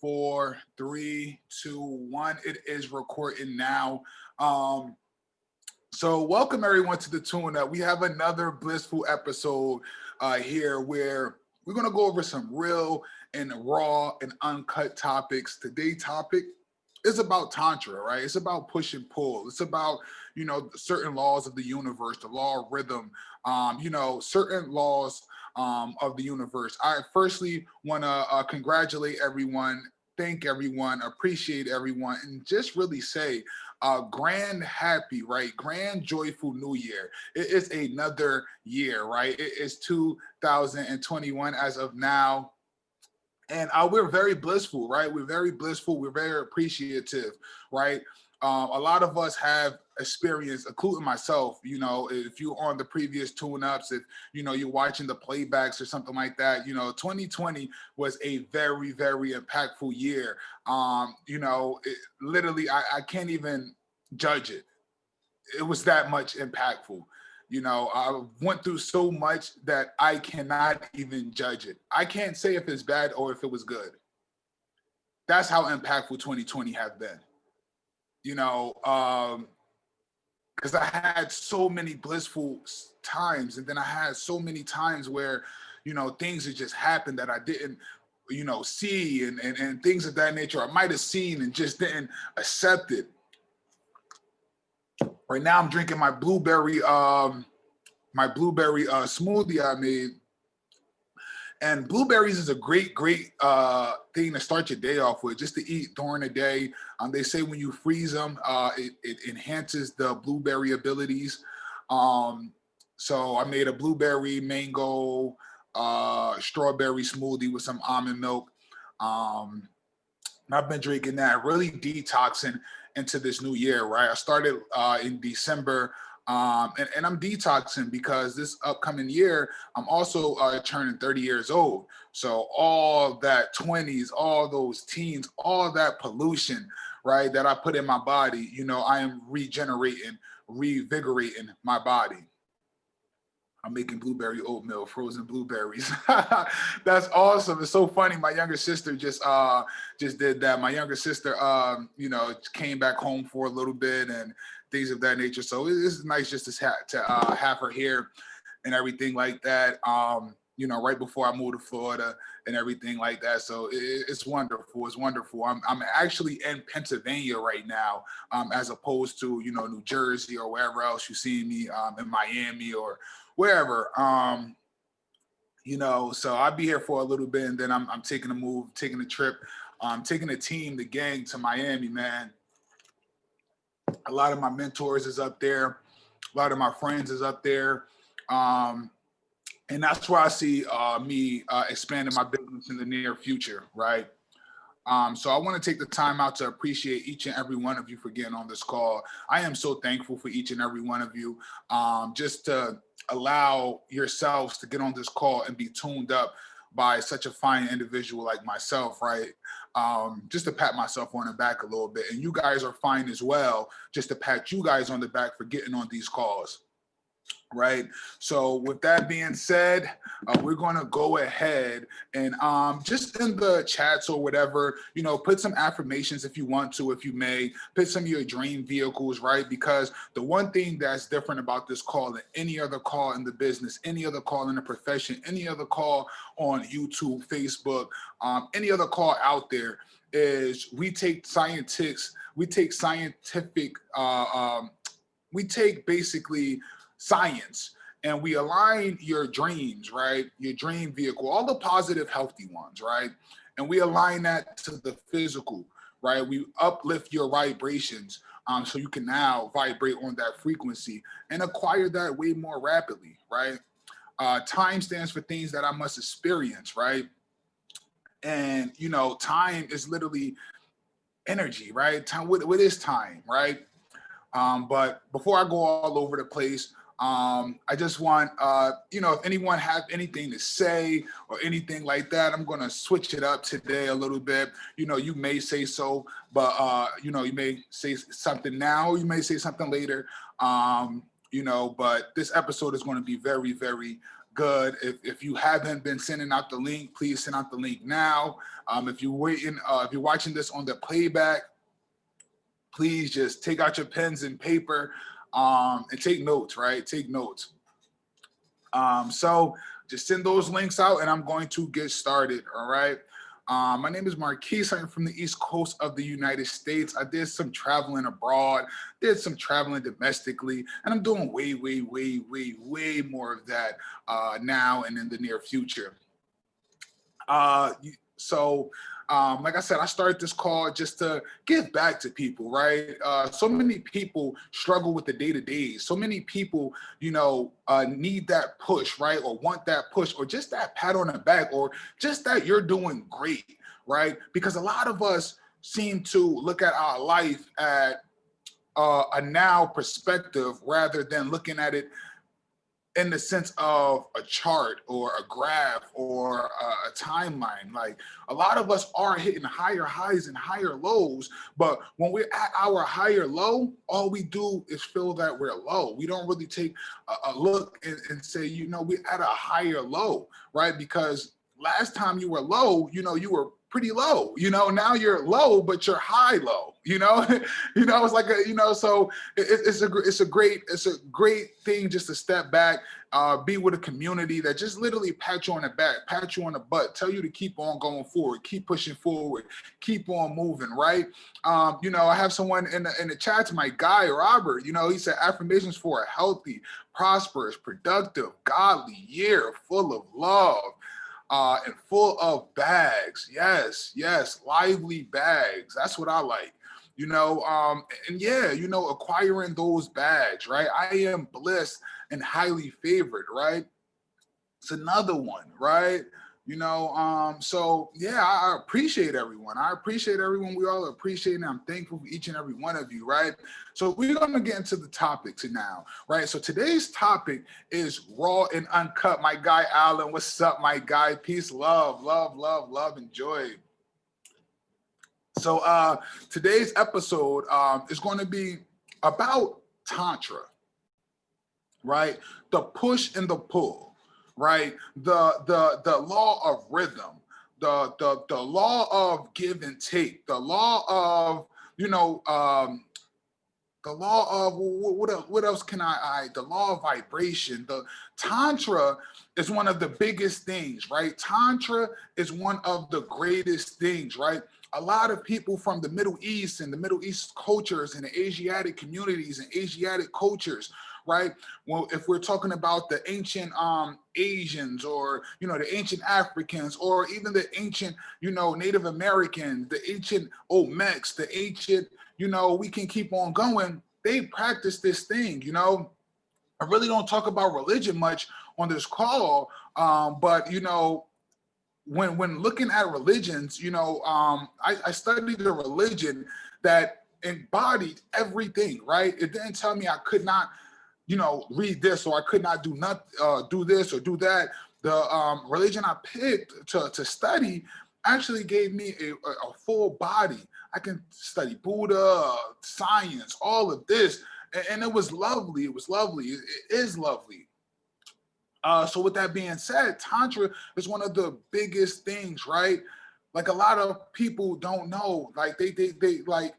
4, 3, 2, 1. It is recording now. So welcome everyone to the Tune Up. We have another blissful episode here where we're gonna go over some real and raw and uncut topics. Today's topic is about Tantra, right? It's about push and pull. It's about, certain laws of the universe, the law of rhythm, certain laws of the universe. I firstly want to congratulate everyone, thank everyone, appreciate everyone, and just really say grand happy, right? Grand joyful new year. It is another year, right? It is 2021 as of now. And we're very blissful, right? We're very blissful. We're very appreciative, right? A lot of us have experienced, including myself, if you're on the previous tune-ups, if, you're watching the playbacks or something like that, 2020 was a very, very impactful year. Literally, I can't even judge it. It was that much impactful. I went through so much that I cannot even judge it. I can't say if it's bad or if it was good. That's how impactful 2020 have been. Because I had so many blissful times, and then I had so many times where, things had just happened that I didn't, see and things of that nature. I might have seen and just didn't accept it. Right now I'm drinking my blueberry smoothie I made. And blueberries is a great thing to start your day off with, just to eat during the day. They say when you freeze them, it enhances the blueberry abilities. So I made a blueberry, mango, strawberry smoothie with some almond milk. And I've been drinking that, really detoxing into this new year, right? I started in December. And I'm detoxing because this upcoming year, I'm also turning 30 years old. So all that 20s, all those teens, all that pollution, right, that I put in my body, I am regenerating, revigorating my body. I'm making blueberry oatmeal, frozen blueberries. That's awesome. It's so funny. My younger sister just did that. My younger sister, came back home for a little bit and things of that nature. So it's nice just to have her here and everything like that. Right before I moved to Florida and everything like that. So it's wonderful. It's wonderful. I'm actually in Pennsylvania right now, as opposed to, New Jersey or wherever else you see me, in Miami or wherever. So I'll be here for a little bit, and then I'm taking a trip, taking the team, the gang to Miami, man. A lot of my mentors is up there. A lot of my friends is up there. And that's where I see me expanding my business in the near future, right? So I want to take the time out to appreciate each and every one of you for getting on this call. I am so thankful for each and every one of you, just to allow yourselves to get on this call and be tuned up by such a fine individual like myself, right? Just to pat myself on the back a little bit. And you guys are fine as well, just to pat you guys on the back for getting on these calls. Right. So with that being said, we're going to go ahead and just in the chats or whatever, put some affirmations if you want to, if you may, put some of your dream vehicles, right? Because the one thing that's different about this call than any other call in the business, any other call in the profession, any other call on YouTube, Facebook, any other call out there is we take basically science, and we align your dreams, right? Your dream vehicle, all the positive, healthy ones, right? And we align that to the physical, right? We uplift your vibrations, so you can now vibrate on that frequency and acquire that way more rapidly, right? Time stands for things that I must experience, right? And, time is literally energy, right? Time, what is time, right? But before I go all over the place, I just want, if anyone have anything to say or anything like that, I'm going to switch it up today a little bit. You may say so, but, you may say something now, you may say something later, but this episode is going to be very, very Good. If you haven't been sending out the link, please send out the link now. If you're waiting, if you're watching this on the playback, please just take out your pens and paper and take notes, right? Take notes. So just send those links out and I'm going to get started, all right? My name is Marquise. I'm from the East Coast of the United States. I did some traveling abroad, did some traveling domestically, and I'm doing way more of that now and in the near future. Like I said, I started this call just to give back to people, right? So many people struggle with the day-to-day. So many people, need that push, right? Or want that push, or just that pat on the back, or just that you're doing great, right? Because a lot of us seem to look at our life at a now perspective rather than looking at it in the sense of a chart or a graph or a timeline. Like a lot of us are hitting higher highs and higher lows, but when we're at our higher low, all we do is feel that we're low. We don't really take a look and say, we're at a higher low, right? Because last time you were low, you were pretty low, now you're low, but you're high low, it's like so it's a great thing just to step back, be with a community that just literally pat you on the back, pat you on the butt, tell you to keep on going forward, keep pushing forward, keep on moving, right? I have someone in the chat, my guy, Robert, he said affirmations for a healthy, prosperous, productive, godly year full of love. And full of bags. Yes, lively bags. That's what I like. Acquiring those bags, right? I am blessed and highly favored, right? It's another one, right? I appreciate everyone. We all appreciate it. I'm thankful for each and every one of you, right? So we're going to get into the topics now, right? So today's topic is raw and uncut. My guy, Alan, what's up, my guy? Peace, love, and joy. So today's episode is going to be about Tantra, right? The push and the pull. Right, the law of rhythm, the law of give and take, the law of the law of what else can the law of vibration. The Tantra is one of the biggest things, right? Tantra is one of the greatest things, right? A lot of people from the Middle East and the Middle East cultures and the Asiatic communities and Asiatic cultures, right? Well, if we're talking about the ancient Asians, or the ancient Africans, or even the ancient Native Americans, the ancient Olmecs, the ancient we can keep on going. They practice this thing. I really don't talk about religion much on this call, but when looking at religions, I studied a religion that embodied everything, right? It didn't tell me I could not read this, or I could not do this or do that. The religion I picked to study actually gave me a full body. I can study Buddha, science, all of this, and it was lovely. It was lovely. It is lovely. So with that being said, Tantra is one of the biggest things, right? Like a lot of people don't know, like they like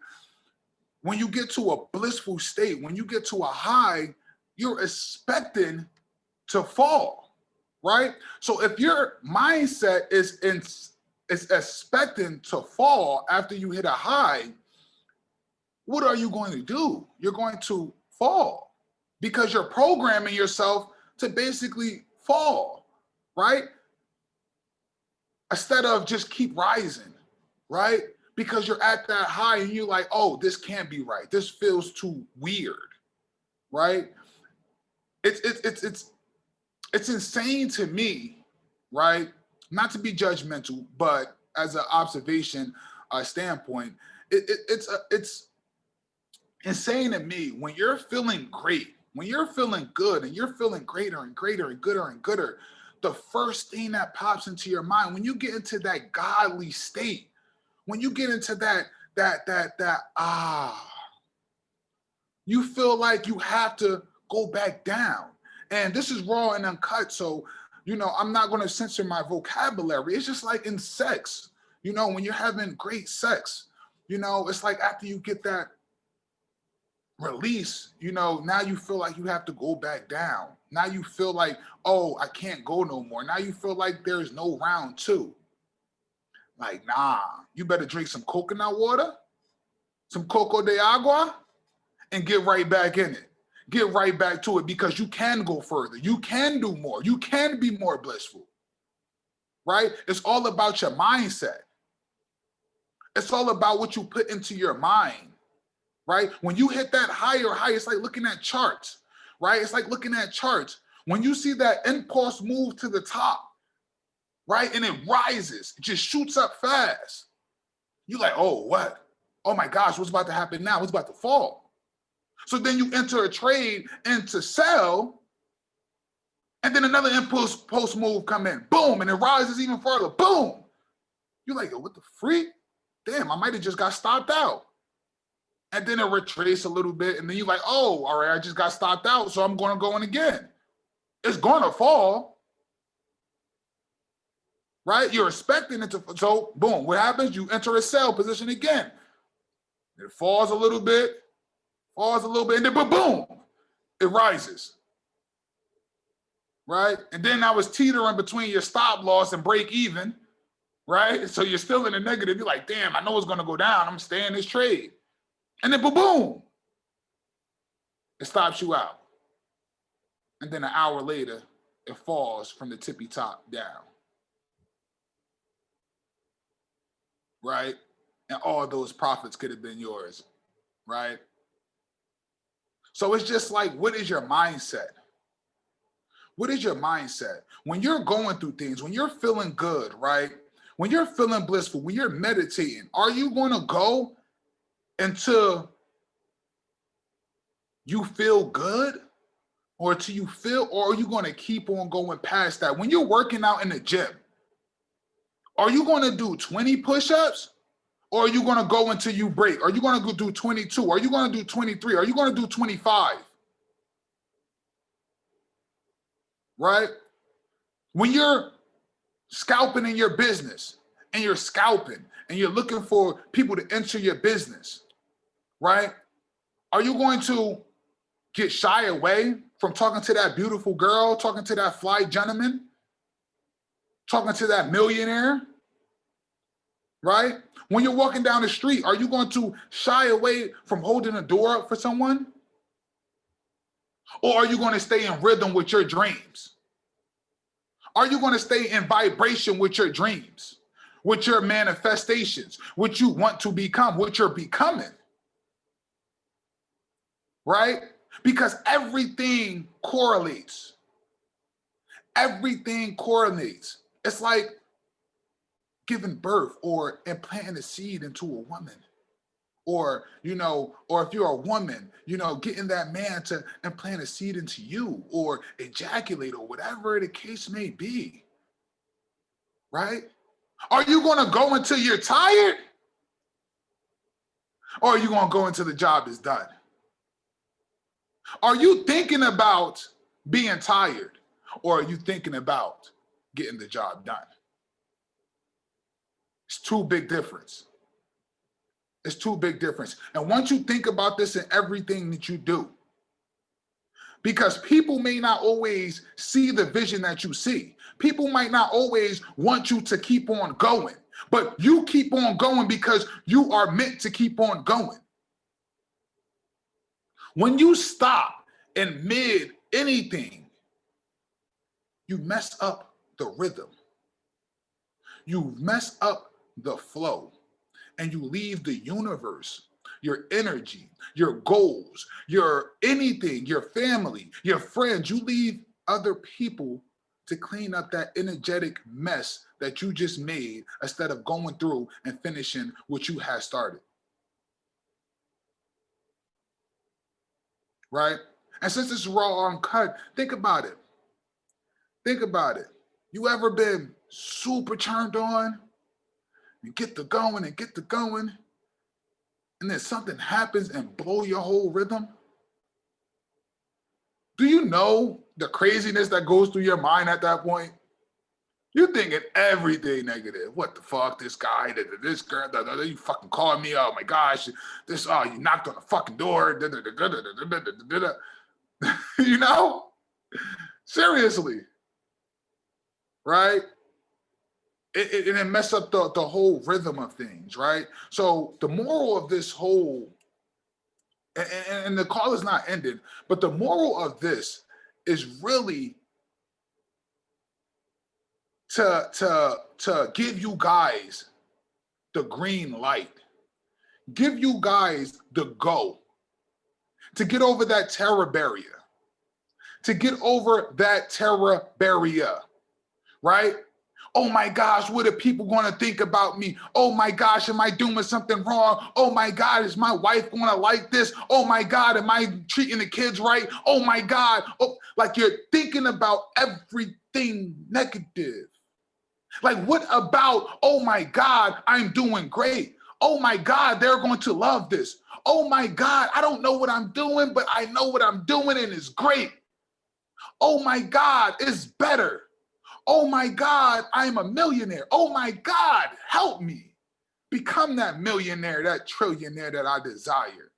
when you get to a blissful state, when you get to a high, you're expecting to fall, right? So if your mindset is expecting to fall after you hit a high, what are you going to do? You're going to fall because you're programming yourself to basically fall, right? Instead of just keep rising, right? Because you're at that high and you're like, oh, this can't be right. This feels too weird, right? It's insane to me, right? Not to be judgmental, but as an observation standpoint, it's insane to me when you're feeling great, when you're feeling good, and you're feeling greater and greater and gooder and gooder. The first thing that pops into your mind when you get into that godly state, when you get into that you feel like you have to go back down. And this is raw and uncut, so I'm not going to censor my vocabulary. It's just like in sex, when you're having great sex, it's like after you get that release, now you feel like you have to go back down. Now you feel like, oh, I can't go no more. Now you feel like there's no round two. Like, nah, you better drink some coconut water, some coco de agua, and get right back in it. Get right back to it, because you can go further. You can do more. You can be more blissful, right? It's all about your mindset. It's all about what you put into your mind, right? When you hit that higher high, it's like looking at charts, right? It's like looking at charts. When you see that impulse move to the top, right? And it rises, it just shoots up fast. You're like, oh, what? Oh my gosh, what's about to happen now? What's about to fall? So then you enter a trade and to sell, and then another impulse post move come in, boom, and it rises even further, boom. You're like, yo, what the freak? Damn, I might have just got stopped out. And then it retraces a little bit, and then you're like, oh, all right, I just got stopped out, so I'm going to go in again. It's going to fall, right? You're expecting it to, so boom, what happens? You enter a sell position again. It falls a little bit, and then boom, it rises, right? And then I was teetering between your stop loss and break even, right? So you're still in the negative. You're like, damn, I know it's going to go down. I'm staying this trade. And then boom, it stops you out. And then an hour later, it falls from the tippy top down, right? And all those profits could have been yours, right? So it's just like, what is your mindset? What is your mindset? When you're going through things, when you're feeling good, right? When you're feeling blissful, when you're meditating, are you going to go until you feel good? Or till you feel, or are you going to keep on going past that? When you're working out in the gym, are you going to do 20 push-ups? Or are you going to go until you break? Are you going to go do 22? Are you going to do 23? Are you going to do 25? Right? When you're scalping in your business and you're scalping and you're looking for people to enter your business, right? Are you going to get shy away from talking to that beautiful girl, talking to that fly gentleman, talking to that millionaire, right? When you're walking down the street, are you going to shy away from holding a door up for someone? Or are you going to stay in rhythm with your dreams? Are you going to stay in vibration with your dreams, with your manifestations, what you want to become, what you're becoming? Right? Because everything correlates. Everything correlates. It's like giving birth or implanting a seed into a woman. Or, or if you're a woman, getting that man to implant a seed into you or ejaculate or whatever the case may be. Right? Are you going to go until you're tired? Or are you going to go until the job is done? Are you thinking about being tired? Or are you thinking about getting the job done? It's two big difference. It's two big difference. And once you think about this in everything that you do, because people may not always see the vision that you see. People might not always want you to keep on going, but you keep on going because you are meant to keep on going. When you stop in mid anything, you mess up the rhythm. You mess up the flow, and you leave the universe, your energy, your goals, your anything, your family, your friends, you leave other people to clean up that energetic mess that you just made instead of going through and finishing what you had started. Right? And since it's raw uncut, think about it. Think about it. You ever been super turned on and get the going and get the going, and then something happens and blow your whole rhythm? Do you know the craziness that goes through your mind at that point? You're thinking everything negative. What the fuck? This guy, this girl, you fucking calling me. Oh my gosh, this. Oh, you knocked on the fucking door. You know, seriously, right? It mess up the whole rhythm of things, right? So the moral of this whole, and the call is not ended, but the moral of this is really to give you guys the green light, give you guys the go to get over that terror barrier, to get over that terror barrier, right? Oh my gosh, what are people going to think about me? Oh my gosh, am I doing something wrong? Oh my God, is my wife going to like this? Oh my God, am I treating the kids right? Oh my God. Oh, like you're thinking about everything negative. Like, what about, oh my God, I'm doing great. Oh my God, they're going to love this. Oh my God, I don't know what I'm doing, but I know what I'm doing and it's great. Oh my God, it's better. Oh my God, I'm a millionaire. Oh my God, help me become that millionaire, that trillionaire that I desire.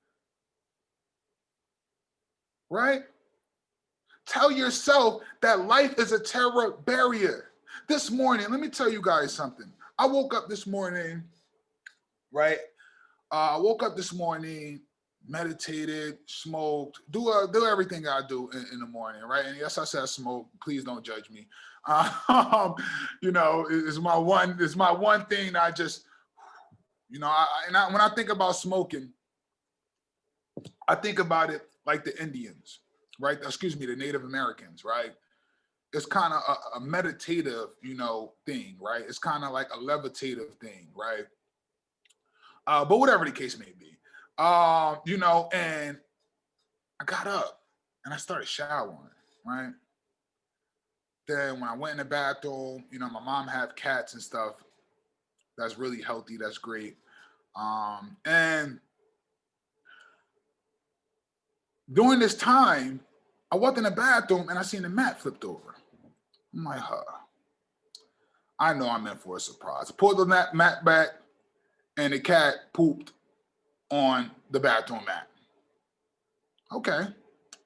Right? Tell yourself that life is a terror barrier. This morning, let me tell you guys something. I woke up this morning, right? I woke up this morning, meditated, smoked, do everything I do in the morning, right? And yes, I said smoke. Please don't judge me. You know, it's my one thing. I just, you know, when I think about smoking, I think about it like the Indians, right? Excuse me, the Native Americans, right? It's kind of a meditative, you know, thing, right? It's kind of like a levitative thing, right? But whatever the case may be, you know, and I got up and I started showering, right? Then when I went in the bathroom, you know, my mom had cats and stuff. That's really healthy. That's great. And during this time, I walked in the bathroom and I seen the mat flipped over. I'm like, huh. I know I'm in for a surprise. I pulled the mat back and the cat pooped on the bathroom mat. Okay.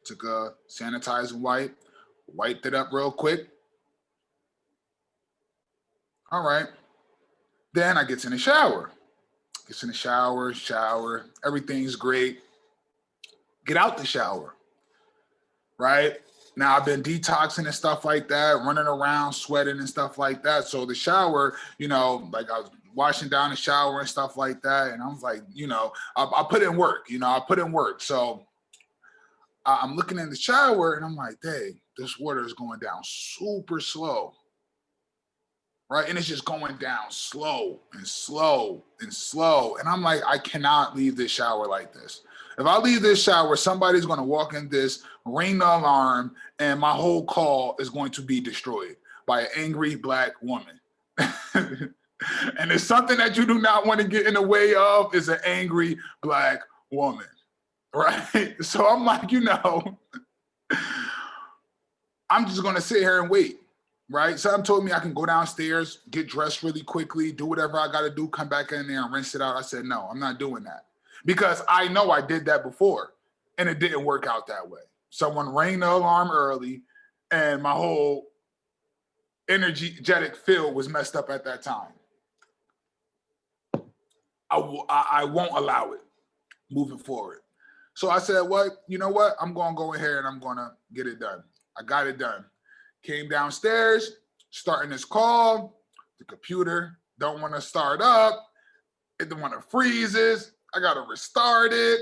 Took a sanitizing wipe, wiped it up real quick. All right. Then I get in the shower. Gets in the shower. Everything's great. Get out the shower. Right? Now I've been detoxing and stuff like that, running around, sweating and stuff like that. So the shower, you know, like I was washing down the shower and stuff like that. And I was like, you know, I put in work, you know, I put in work. So I'm looking in the shower and I'm like, dang, this water is going down super slow. Right. And it's just going down slow and slow and slow. And I'm like, I cannot leave this shower like this. If I leave this shower, somebody's going to walk in this, ring the alarm, and my whole call is going to be destroyed by an angry Black woman. And it's something that you do not want to get in the way of is an angry Black woman. Right. So I'm like, you know, I'm just going to sit here and wait. Right. Something told me I can go downstairs, get dressed really quickly, do whatever I got to do, come back in there and rinse it out. I said, no, I'm not doing that because I know I did that before and it didn't work out that way. Someone rang the alarm early and my whole energetic field was messed up at that time. I won't allow it moving forward. So I said, what? You know what? I'm going to go in here and I'm going to get it done. I got it done. Came downstairs, starting this call. The computer don't want to start up. It don't want to freezes. I got to restart it.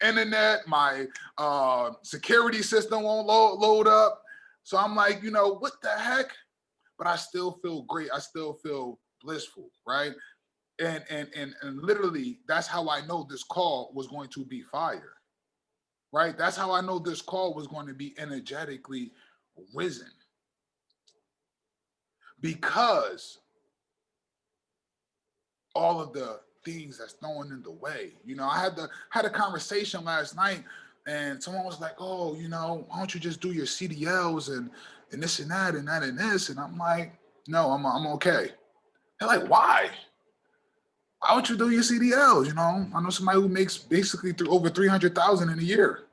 Internet, my security system won't load up. So I'm like, you know, what the heck? But I still feel great. I still feel blissful, right? And literally, that's how I know this call was going to be fire, right? That's how I know this call was going to be energetically risen. Because all of the things that's thrown in the way. You know, I had a conversation last night And someone was like, oh, why don't you just do your CDLs and this and that and that and this? And I'm like, no, I'm okay. They're like, why? Why would you do your CDLs? I know somebody who makes basically over 300,000 in a year.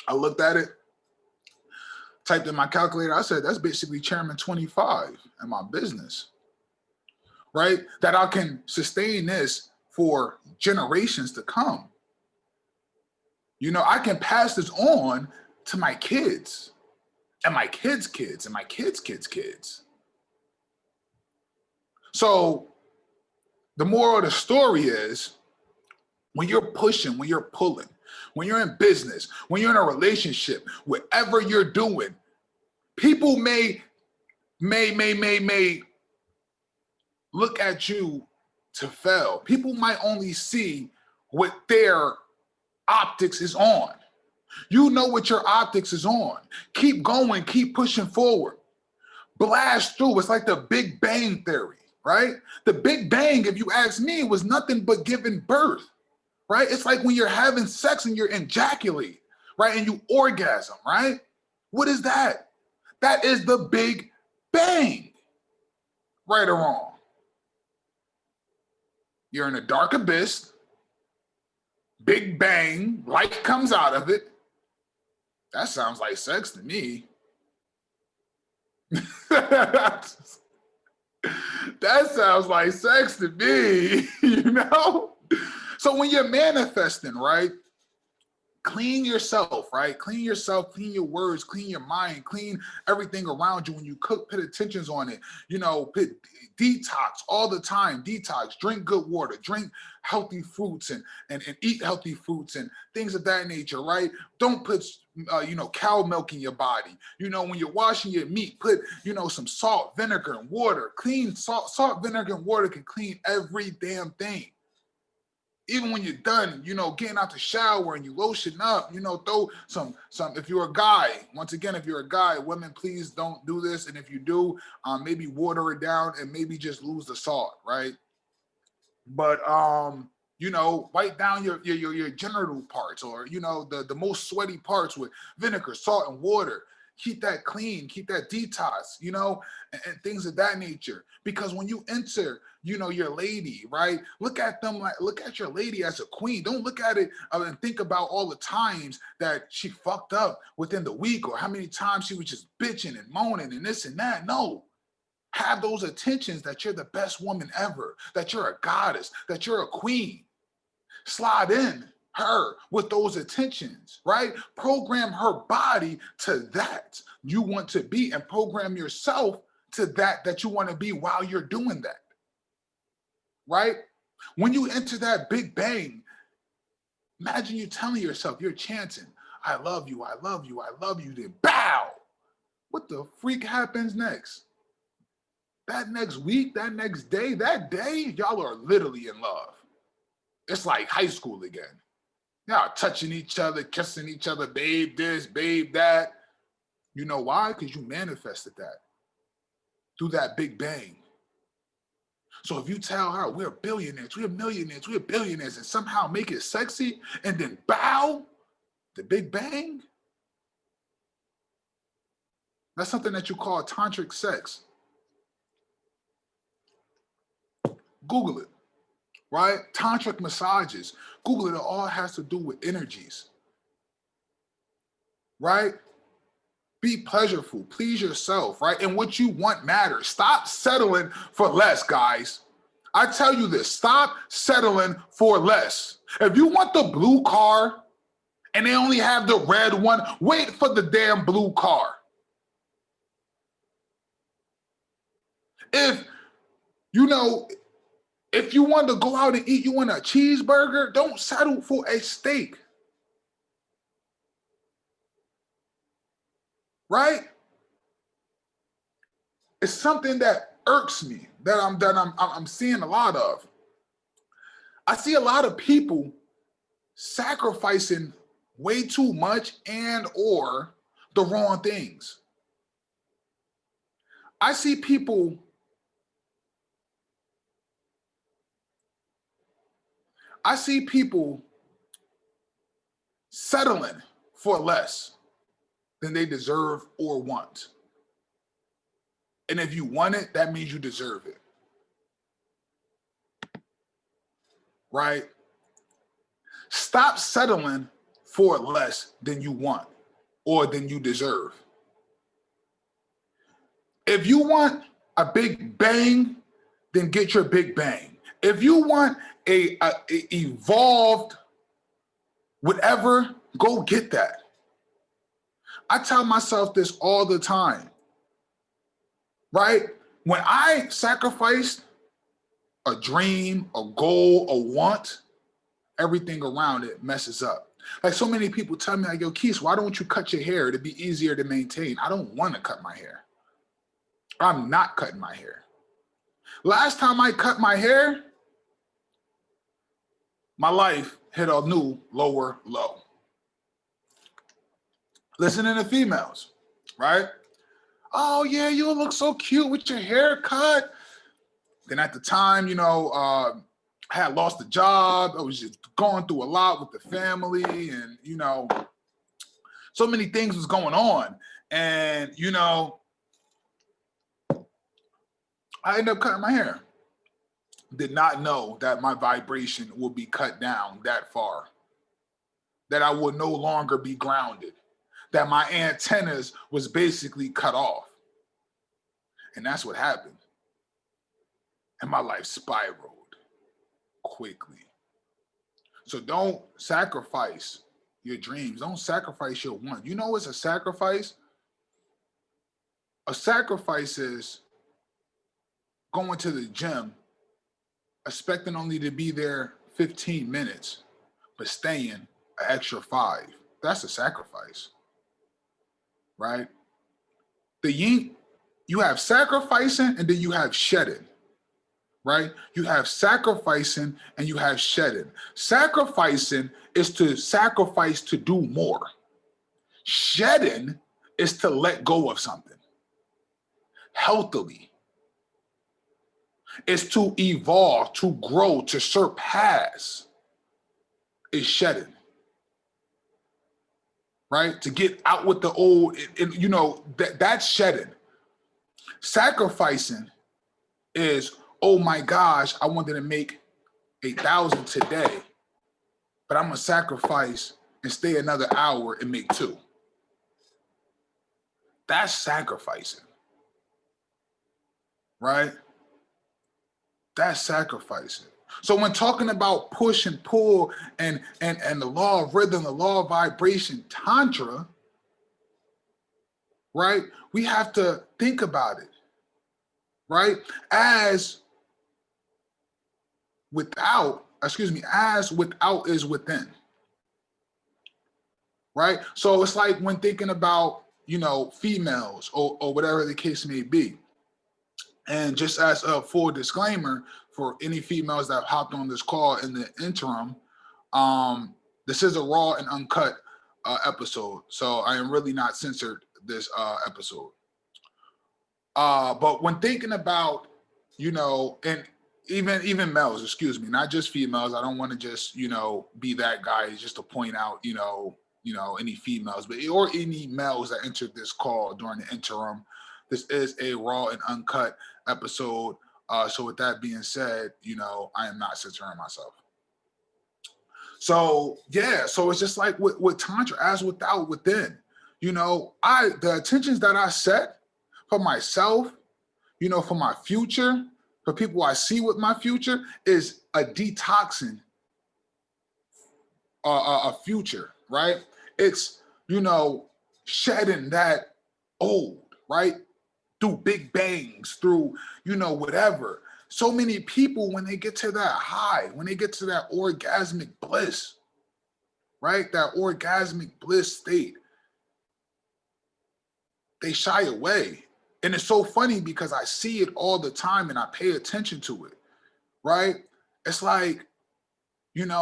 I looked at it, typed in my calculator. I said, that's basically chairman 25 in my business, right? That I can sustain this for generations to come. I can pass this on to my kids and my kids' kids and my kids' kids' kids. So the moral of the story is, when you're pushing, when you're pulling, when you're in business, when you're in a relationship, whatever you're doing, people may look at you to fail. People might only see what their optics is on. You know what your optics is on. Keep going, keep pushing forward. Blast through. It's like the Big Bang Theory, right? The Big Bang, if you ask me, was nothing but giving birth, right? It's like when you're having sex and you're ejaculate, right? And you orgasm, right? What is that? That is the Big Bang, right or wrong. You're in a dark abyss, Big Bang, light comes out of it. That sounds like sex to me. That sounds like sex to me, So when you're manifesting, right? Clean yourself, right? Clean yourself, clean your words, clean your mind, clean everything around you. When you cook, put attentions on it. Detox all the time. Detox, drink good water, drink healthy fruits and eat healthy fruits and things of that nature, right? Don't put cow milk in your body. When you're washing your meat, put some salt, vinegar, and water. Clean salt, vinegar, and water can clean every damn thing. Even when you're done, getting out the shower and you lotion up, throw some, if you're a guy, once again, if you're a guy, women, please don't do this. And if you do, maybe water it down and maybe just lose the salt, right? But, wipe down your genital parts, or, the most sweaty parts with vinegar, salt, and water. Keep that clean, keep that detox, and things of that nature. Because when you enter, your lady, right? Look at your lady as a queen. Don't look at it and think about all the times that she fucked up within the week, or how many times she was just bitching and moaning and this and that. No. Have those attentions that you're the best woman ever, that you're a goddess, that you're a queen. Slide in her with those attentions, right? Program her body to that you want to be, and program yourself to that you want to be while you're doing that, right? When you enter that Big Bang, imagine you telling yourself, you're chanting, I love you, I love you, I love you, then bow. What the freak happens next? That next week, that next day, that day, y'all are literally in love. It's like high school again. Y'all touching each other, kissing each other, babe this, babe that. You know why? Because you manifested that through that Big Bang. So if you tell her, we're billionaires, we're millionaires, we're billionaires, and somehow make it sexy and then bow, the Big Bang, that's something that you call tantric sex. Google it, right? Tantric massages. Google it. It all has to do with energies, right? Be pleasureful, please yourself, right? And what you want matters. Stop settling for less, guys. I tell you this, stop settling for less. If you want the blue car and they only have the red one, wait for the damn blue car. If you want to go out and eat, you want a cheeseburger, don't settle for a steak. Right? It's something that irks me, that I'm seeing a lot of. I see a lot of people sacrificing way too much and or the wrong things. I see people settling for less than they deserve or want. And if you want it, that means you deserve it. Right? Stop settling for less than you want or than you deserve. If you want a big bang, then get your big bang. If you want a evolved whatever, go get that. I tell myself this all the time, right? When I sacrificed a dream, a goal, a want, everything around it messes up. Like so many people tell me, like, yo, Keith, why don't you cut your hair? It'd be easier to maintain. I don't want to cut my hair. I'm not cutting my hair. Last time I cut my hair, my life hit a new lower low. Listening to females, right? Oh yeah, you look so cute with your haircut. Then at the time, I had lost a job. I was just going through a lot with the family, and so many things was going on. And I ended up cutting my hair. Did not know that my vibration would be cut down that far. That I would no longer be grounded. That my antennas was basically cut off. And that's what happened. And my life spiraled quickly. So don't sacrifice your dreams. Don't sacrifice your want. You know what's a sacrifice? A sacrifice is going to the gym, expecting only to be there 15 minutes, but staying an extra 5. That's a sacrifice, right? You have sacrificing and then you have shedding, right? You have sacrificing and you have shedding. Sacrificing is to sacrifice to do more. Shedding is to let go of something healthily. It's to evolve, to grow, to surpass. Is shedding. Right? To get out with the old, that's shedding. Sacrificing is, oh my gosh, I wanted to make 8,000 today, but I'm gonna sacrifice and stay another hour and make 2. That's sacrificing, right? That's sacrificing. So when talking about push and pull and the law of rhythm, the law of vibration, Tantra, right? We have to think about it, right? As without is within, right? So it's like when thinking about, females or whatever the case may be. And just as a full disclaimer for any females that hopped on this call in the interim, this is a raw and uncut episode. So I am really not censored this episode. But when thinking about, and even males, excuse me, not just females. I don't want to just, be that guy just to point out, any females, but or any males that entered this call during the interim. This is a raw and uncut episode. So with that being said, I am not censoring myself. So yeah, so it's just like with Tantra, as without, within. The intentions that I set for myself, for my future, for people I see with my future, is a detoxing a future, right? It's, shedding that old, right? Through big bangs, through, whatever. So many people, when they get to that high, when they get to that orgasmic bliss, right? That orgasmic bliss state, they shy away. And it's so funny because I see it all the time and I pay attention to it, right? It's like, and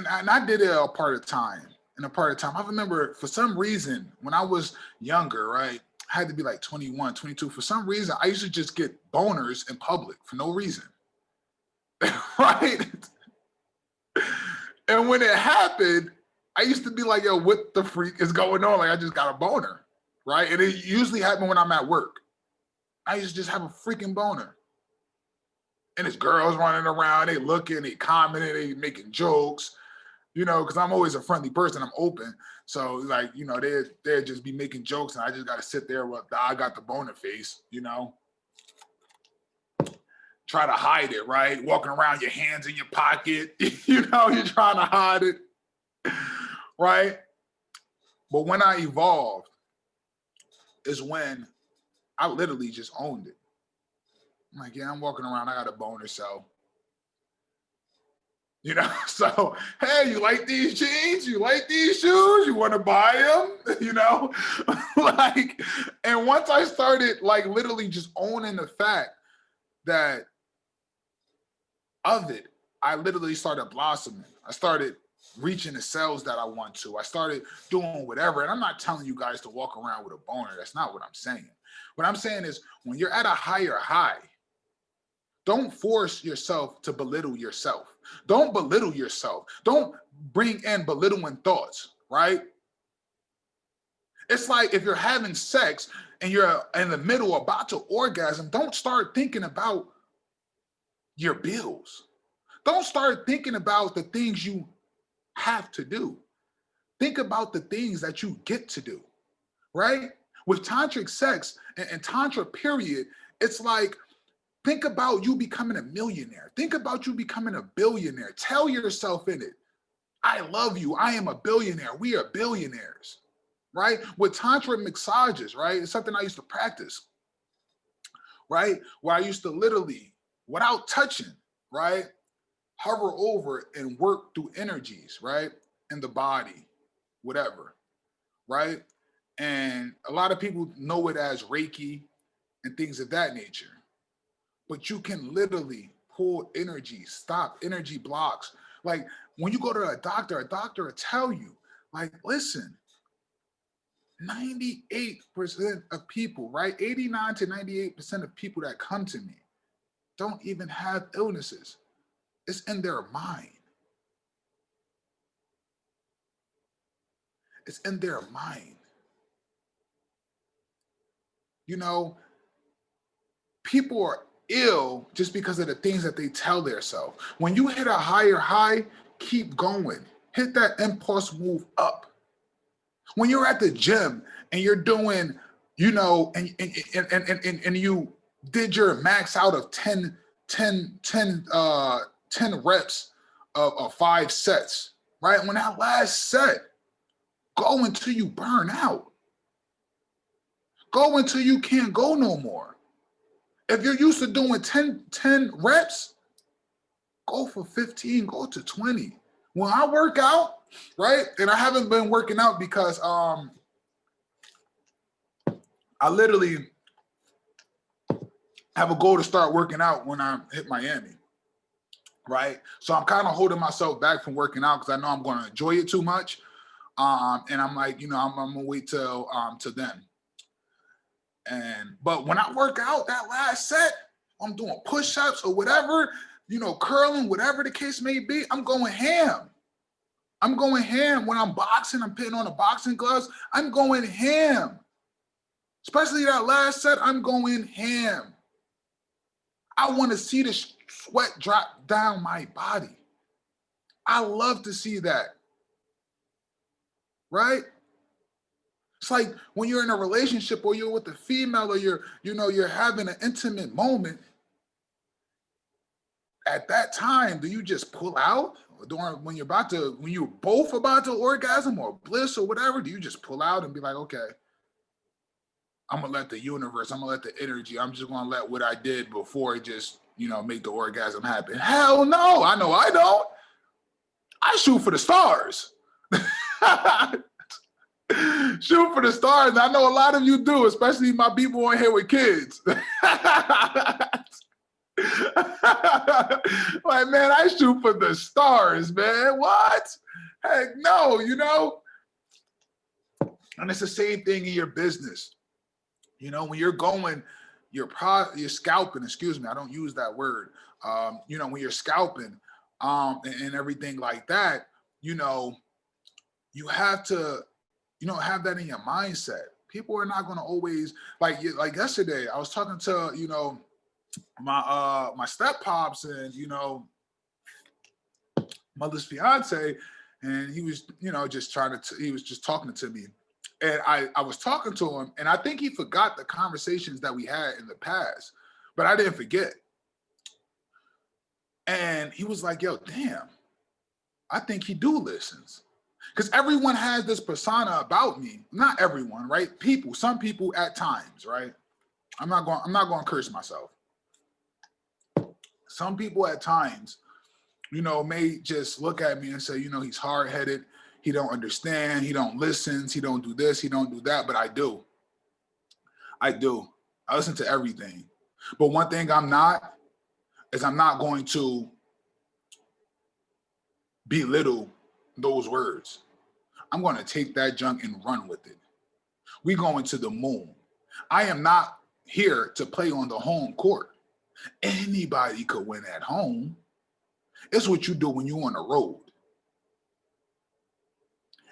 I did it a part of time. I remember for some reason when I was younger, right? I had to be like 21, 22. For some reason, I used to just get boners in public for no reason, right? And when it happened, I used to be like, yo, what the freak is going on? Like, I just got a boner, right? And it usually happens when I'm at work. I used to just have a freaking boner. And it's girls running around, they looking, they commenting, they making jokes, you know, because I'm always a friendly person, I'm open. So like, you know, they'd just be making jokes and I just got to sit there with I got the boner face, you know. Try to hide it, right? Walking around, your hands in your pocket, you know, you're trying to hide it, right? But when I evolved is when I literally just owned it. I'm like, yeah, I'm walking around, I got a boner, so. You know, so, hey, you like these jeans? You like these shoes? You want to buy them? You know, like, and once I started like literally just owning the fact that of it, I literally started blossoming. I started reaching the cells that I want to. I started doing whatever. And I'm not telling you guys to walk around with a boner. That's not what I'm saying. What I'm saying is when you're at a higher high, don't force yourself to belittle yourself. Don't belittle yourself. Don't bring in belittling thoughts, right? It's like if you're having sex and you're in the middle about to orgasm, don't start thinking about your bills. Don't start thinking about the things you have to do. Think about the things that you get to do, right? With tantric sex and tantra period, it's like, think about you becoming a millionaire. Think about you becoming a billionaire. Tell yourself in it, I love you. I am a billionaire. We are billionaires, right? With tantra massages, right? It's something I used to practice, right? Where I used to literally, without touching, right? Hover over and work through energies, right? In the body, whatever, right? And a lot of people know it as Reiki and things of that nature. But you can literally pull energy, stop energy blocks. Like when you go to a doctor will tell you, like, listen, 98% of people, right? 89 to 98% of people that come to me don't even have illnesses. It's in their mind. It's in their mind. You know, people are ill just because of the things that they tell themselves. When you hit a higher high, keep going. Hit that impulse move up. When you're at the gym and you're doing, you know, and you did your max out of 10 reps of 5 sets, right? When that last set, go until you burn out. Go until you can't go no more. If you're used to doing 10 reps, go for 15, go to 20. When I work out, right? And I haven't been working out because I literally have a goal to start working out when I hit Miami, right? So I'm kind of holding myself back from working out because I know I'm going to enjoy it too much. And I'm like, you know, I'm gonna wait till then. But when I work out that last set, I'm doing push-ups or whatever, you know, curling, whatever the case may be, I'm going ham. I'm going ham. When I'm boxing, I'm putting on the boxing gloves, I'm going ham. Especially that last set, I'm going ham. I want to see the sweat drop down my body. I love to see that, right? It's like when you're in a relationship or you're with a female or you're having an intimate moment. At that time, do you just pull out? Or when you're both about to orgasm or bliss or whatever, do you just pull out and be like, okay, I'm gonna let the universe, I'm gonna let the energy, I'm just gonna let what I did before just, you know, make the orgasm happen? Hell no, I know I don't. I shoot for the stars. Shoot for the stars. I know a lot of you do, especially my people on here with kids. Like, man, I shoot for the stars, man. What? Heck no, you know? And it's the same thing in your business. You know, when you're going, you're scalping, excuse me, I don't use that word. You know, when you're scalping and everything like that, you know, you have to, have that in your mindset. People are not going to always like yesterday. I was talking to, my step pops and, mother's fiance, and he was, just he was just talking to me. And I was talking to him, and I think he forgot the conversations that we had in the past, but I didn't forget. And he was like, yo, damn, I think he do listens. Because everyone has this persona about me. Not everyone, right? Some people at times, right? I'm not going to curse myself. Some people at times, may just look at me and say, he's hard-headed, he don't understand, he don't listen, he don't do this, he don't do that, but I do. I listen to everything. But one thing I'm not going to belittle those words. I'm going to take that junk and run with it. We going to the moon. I am not here to play on the home court. Anybody could win at home. It's what you do when you're on the road.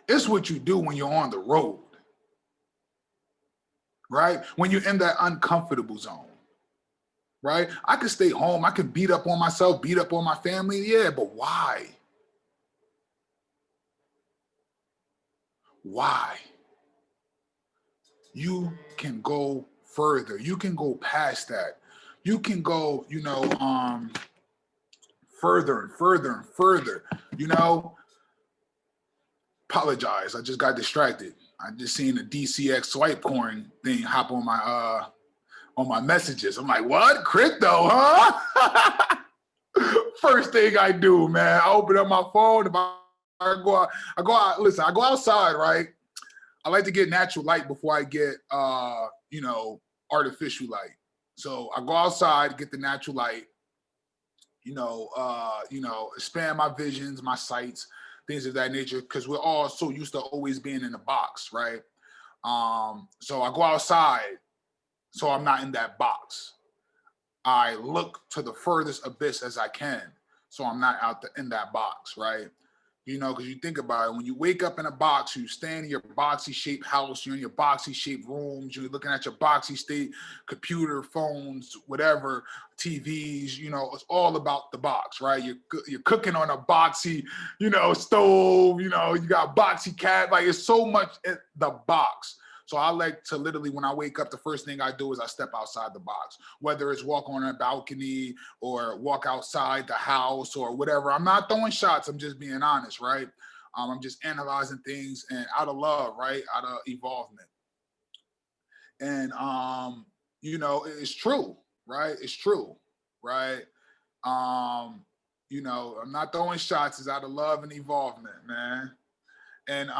It's what you do when you're on the road, right? When you're in that uncomfortable zone, right? I can stay home. I can beat up on myself, beat up on my family. Yeah, but why? Why? You can go further. You can go past that. You can go, further and further and further, Apologize. I just got distracted. I just seen the DCX swipe coin thing hop on my messages. I'm like, what? Crypto, huh? First thing I do, man, I open up my phone. If I go out, listen, I go outside, right? I like to get natural light before I get, artificial light. So I go outside, get the natural light, expand my visions, my sights, things of that nature, because we're all so used to always being in a box, right? So I go outside, so I'm not in that box. I look to the furthest abyss as I can, so I'm not in that box, right? Because you think about it, when you wake up in a box, you stand in your boxy-shaped house, you're in your boxy-shaped rooms, you're looking at your boxy-state computer, phones, whatever, TVs, it's all about the box, right? You're cooking on a boxy, stove, you got boxy cat, like it's so much in the box. So I like to literally, when I wake up, the first thing I do is I step outside the box, whether it's walk on a balcony or walk outside the house or whatever. I'm not throwing shots. I'm just being honest, right? I'm just analyzing things and out of love, right? Out of evolvement. And, it's true, right? It's true, right? I'm not throwing shots. It's out of love and evolvement, man. And,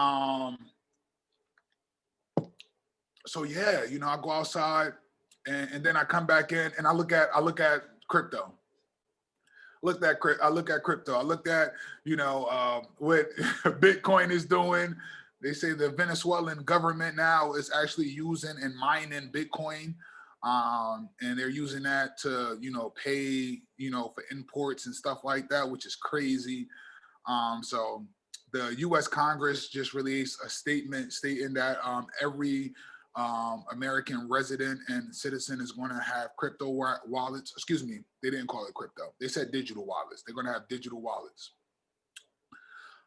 so yeah, I go outside and then I come back in and I look at crypto. I look at crypto. I looked at, what Bitcoin is doing. They say the Venezuelan government now is actually using and mining Bitcoin. And they're using that to, pay, for imports and stuff like that, which is crazy. So the U.S. Congress just released a statement stating that every American resident and citizen is going to have crypto wallets. Excuse me, they didn't call it crypto. They said digital wallets. They're going to have digital wallets.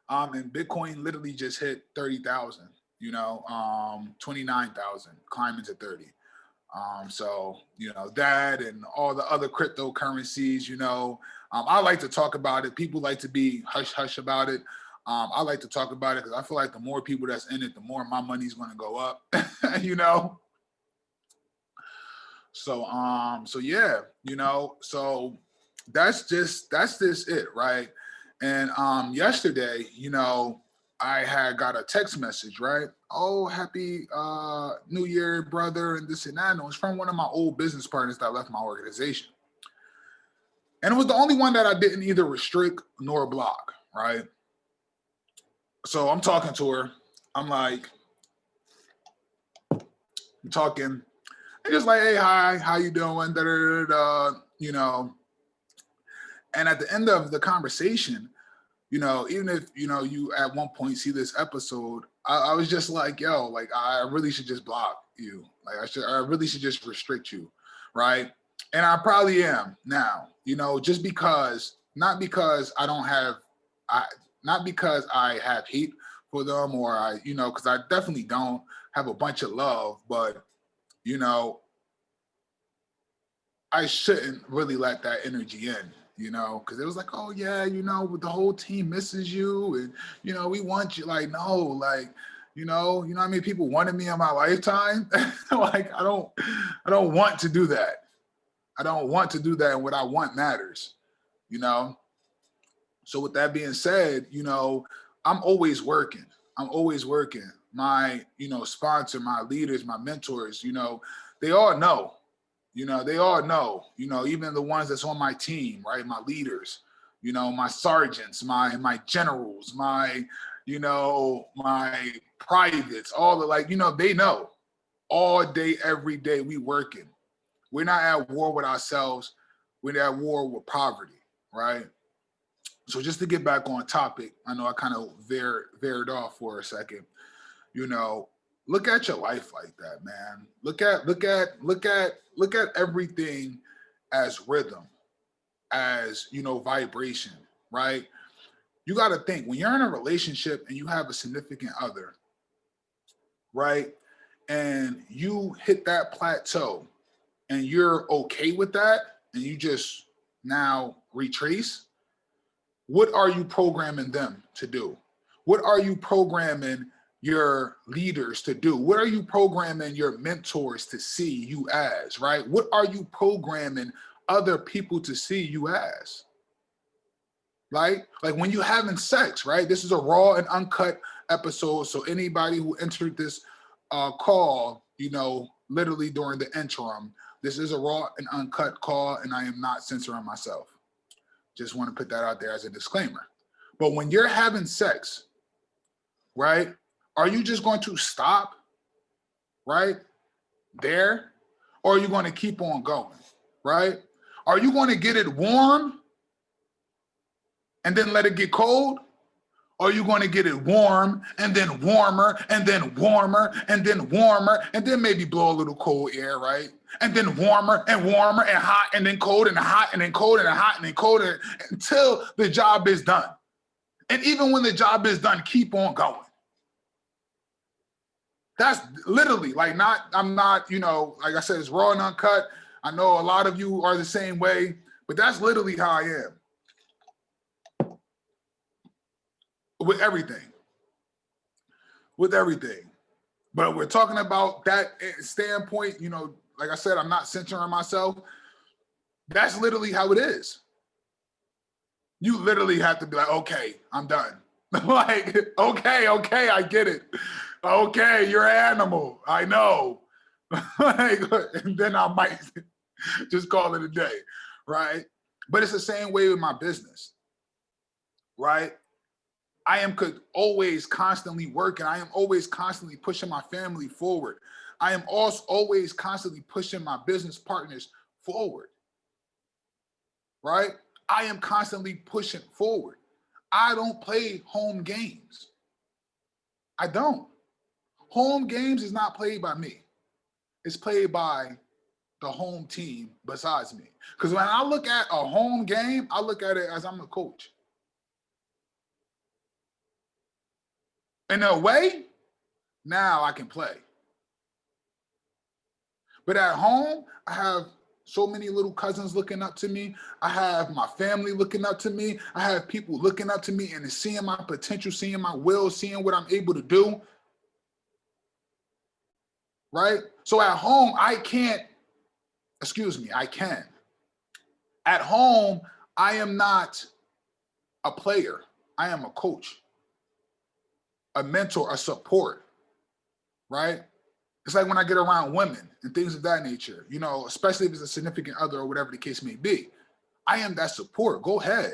And Bitcoin literally just hit 30,000, 29,000, climbing to 30. So, that and all the other cryptocurrencies, I like to talk about it. People like to be hush hush about it. I like to talk about it because I feel like the more people that's in it, the more my money's going to go up, So yeah, so that's just it, right? And yesterday, I had got a text message, right? Oh, happy New Year, brother, and this and that. And it was from one of my old business partners that left my organization. And it was the only one that I didn't either restrict nor block, right? So I'm talking to her. I'm like, I'm talking, and just like, hey, hi, how you doing? Da, da, da, da, And at the end of the conversation, you know, even if, you know, you at one point see this episode, I was just like, yo, like, I really should just block you. Like, I really should just restrict you, right? And I probably am now, you know, just because, not because I don't have, I, not because I have hate for them, or I, you know, because I definitely don't have a bunch of love, but, you know, I shouldn't really let that energy in, you know, because it was like, oh yeah, you know, the whole team misses you, and you know, we want you. Like, no, like, you know how many people wanted me in my lifetime? Like, I don't want to do that. I don't want to do that, and what I want matters, you know. So with that being said, you know, I'm always working. I'm always working. My, you know, sponsor, my leaders, my mentors, you know, they all know. You know, they all know, you know, even the ones that's on my team, right? My leaders, you know, my sergeants, my generals, my, you know, my privates, all the, like, you know, they know all day, every day we working. We're not at war with ourselves. We're at war with poverty, right? So just to get back on topic, I know I kind of veered off for a second. You know, look at your life like that, man. Look at everything as rhythm, as, you know, vibration, right? You got to think, when you're in a relationship and you have a significant other, right? And you hit that plateau and you're okay with that, and you just now retrace, what are you programming them to do? What are you programming your leaders to do? What are you programming your mentors to see you as, right? What are you programming other people to see you as, right? Like when you're having sex, right? This is a raw and uncut episode. So anybody who entered this call, you know, literally during the interim, this is a raw and uncut call, and I am not censoring myself. Just want to put that out there as a disclaimer. But when you're having sex, right, are you just going to stop right there? Or are you going to keep on going, right? Are you going to get it warm and then let it get cold? Or are you going to get it warm and then warmer and then warmer and then warmer and then maybe blow a little cold air, right? And then warmer and warmer and hot and then cold and hot and then cold and hot and then cold until the job is done. And even when the job is done, keep on going. That's literally like I'm not, you know, like I said, it's raw and uncut. I know a lot of you are the same way, but that's literally how I am with everything. With everything. But we're talking about that standpoint, you know, like I said, I'm not censoring myself. That's literally how it is. You literally have to be like, okay, I'm done. Like, okay, I get it. Okay, you're an animal. I know. Like, and then I might just call it a day, right? But it's the same way with my business, right? I am always constantly working. I am always constantly pushing my family forward. I am also always constantly pushing my business partners forward, right? I am constantly pushing forward. I don't play home games. I don't. Home games is not played by me. It's played by the home team besides me. Because when I look at a home game, I look at it as I'm a coach. In a way, now I can play. But at home, I have so many little cousins looking up to me. I have my family looking up to me. I have people looking up to me and seeing my potential, seeing my will, seeing what I'm able to do. Right? So at home, I can. At home, I am not a player. I am a coach, a mentor, a support, right? It's like when I get around women and things of that nature, you know, especially if it's a significant other or whatever the case may be. I am that support. Go ahead.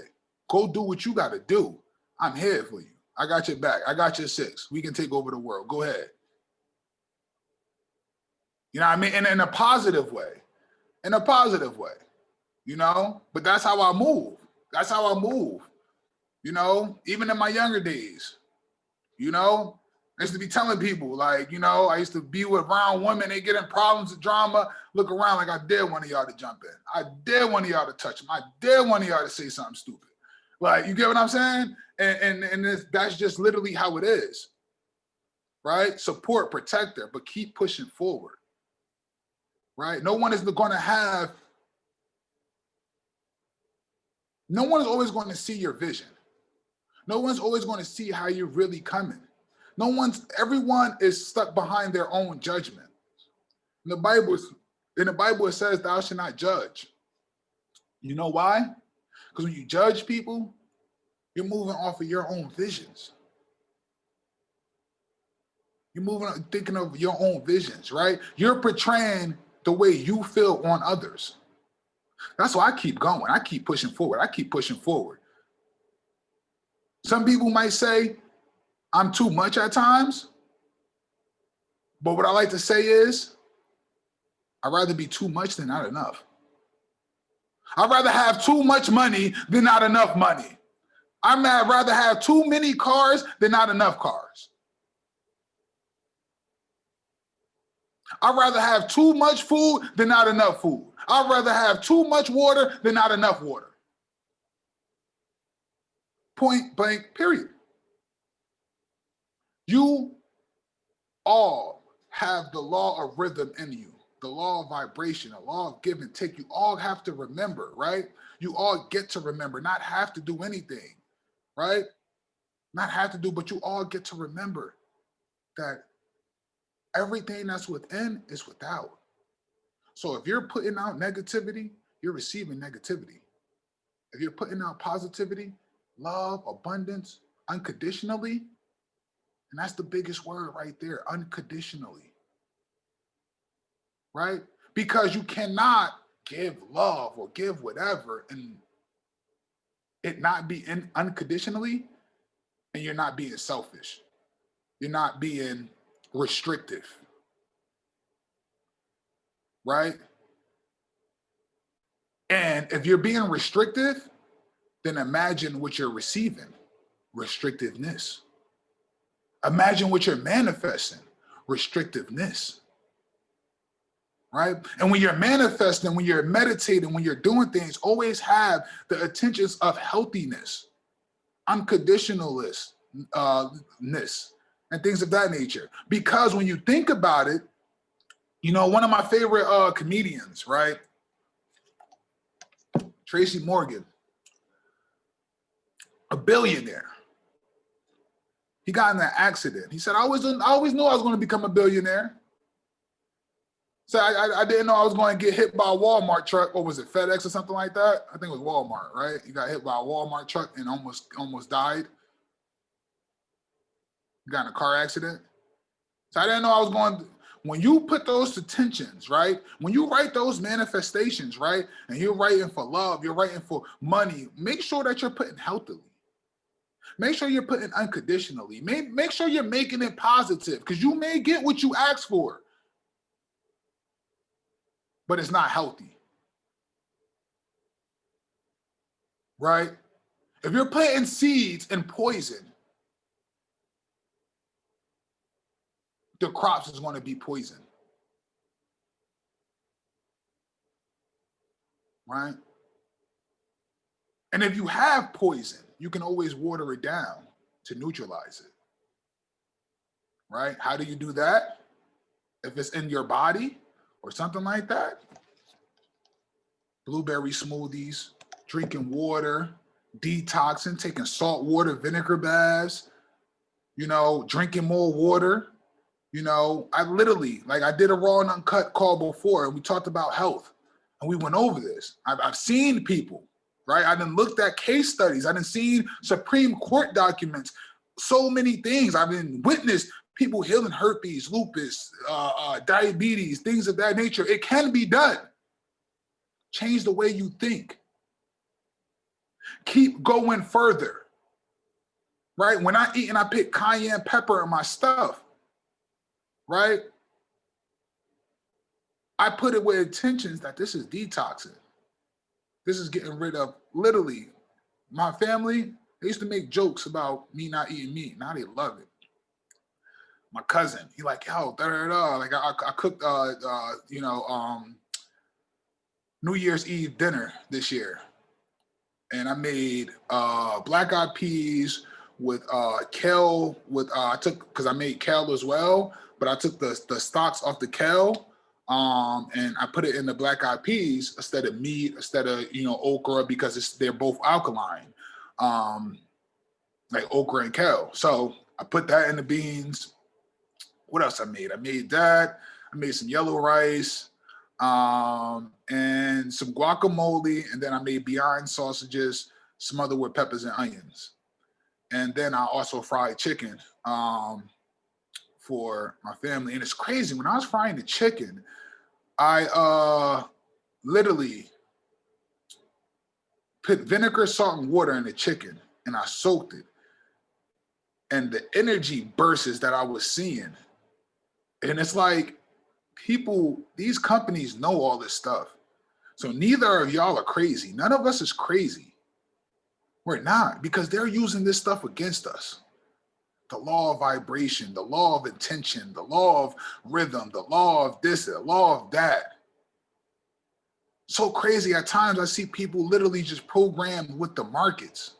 Go do what you got to do. I'm here for you. I got your back. I got your six. We can take over the world. Go ahead. You know what I mean? And in a positive way. In a positive way. You know? But that's how I move. That's how I move. You know, even in my younger days, you know, I used to be telling people, like, you know, I used to be around women, they get in problems and drama, look around like I dare one of y'all to jump in. I dare one of y'all to touch them. I dare one of y'all to say something stupid. Like, you get what I'm saying? And that's just literally how it is, right? Support, protect her, but keep pushing forward, right? No one is always going to see your vision. No one's always going to see how you're really coming. Everyone is stuck behind their own judgment. In the Bible, it says, thou shalt not judge. You know why? Because when you judge people, you're moving off of your own visions. You're thinking of your own visions, right? You're portraying the way you feel on others. That's why I keep going. I keep pushing forward. I keep pushing forward. Some people might say I'm too much at times, but what I like to say is I'd rather be too much than not enough. I'd rather have too much money than not enough money. I'd rather have too many cars than not enough cars. I'd rather have too much food than not enough food. I'd rather have too much water than not enough water. Point blank, period. You all have the law of rhythm in you, the law of vibration, the law of give and take. You all have to remember, right? You all get to remember, not have to do anything, right? Not have to do, but you all get to remember that everything that's within is without. So if you're putting out negativity, you're receiving negativity. If you're putting out positivity, love, abundance, unconditionally, and that's the biggest word right there, unconditionally, right? Because you cannot give love or give whatever and it not be unconditionally, and you're not being selfish. You're not being restrictive, right? And if you're being restrictive, then imagine what you're receiving, restrictiveness. Imagine what you're manifesting, restrictiveness, right? And when you're manifesting, when you're meditating, when you're doing things, always have the intentions of healthiness, unconditionalness, and things of that nature. Because when you think about it, you know, one of my favorite comedians, right? Tracy Morgan, a billionaire. He got in that accident. He said, I always knew I was going to become a billionaire. So I didn't know I was going to get hit by a Walmart truck. What was it, FedEx or something like that? I think it was Walmart, right? He got hit by a Walmart truck and almost died. He got in a car accident. So I didn't know I was going to, when you put those intentions, right? When you write those manifestations, right? And you're writing for love, you're writing for money, make sure that you're putting healthily. Make sure you're putting unconditionally. Make sure you're making it positive because you may get what you ask for, but it's not healthy, right? If you're planting seeds in poison, the crops is going to be poison, right? And if you have poison, you can always water it down to neutralize it, right? How do you do that? If it's in your body or something like that, blueberry smoothies, drinking water, detoxing, taking salt water, vinegar baths, you know, drinking more water. You know, I did a raw and uncut call before, and we talked about health, and we went over this. I've seen people, right? I done looked at case studies. I done seen Supreme Court documents, so many things. I've been witnessed people healing herpes, lupus, diabetes, things of that nature. It can be done. Change the way you think. Keep going further, right? When I eat and I put cayenne pepper in my stuff, right? I put it with intentions that this is detoxing. This is getting rid of literally my family. They used to make jokes about me not eating meat. Now they love it. My cousin, he like, yo, da da da. Like I cooked, New Year's Eve dinner this year, and I made black eyed peas with kale. With I took because I made kale as well, but I took the stalks off the kale, and I put it in the black eyed peas instead of meat, instead of okra because they're both alkaline, like okra and kale. So I put that in the beans. What else I made? I made that. I made some yellow rice, and some guacamole, and then I made beyond sausages, smothered with peppers and onions. And then I also fried chicken for my family. And it's crazy, when I was frying the chicken, I literally put vinegar, salt, and water in the chicken, and I soaked it. And the energy bursts that I was seeing, and it's like, people, these companies know all this stuff. So neither of y'all are crazy. None of us is crazy. We're not, because they're using this stuff against us. The law of vibration, the law of intention, the law of rhythm, the law of this, the law of that. So crazy. At times I see people literally just programmed with the markets.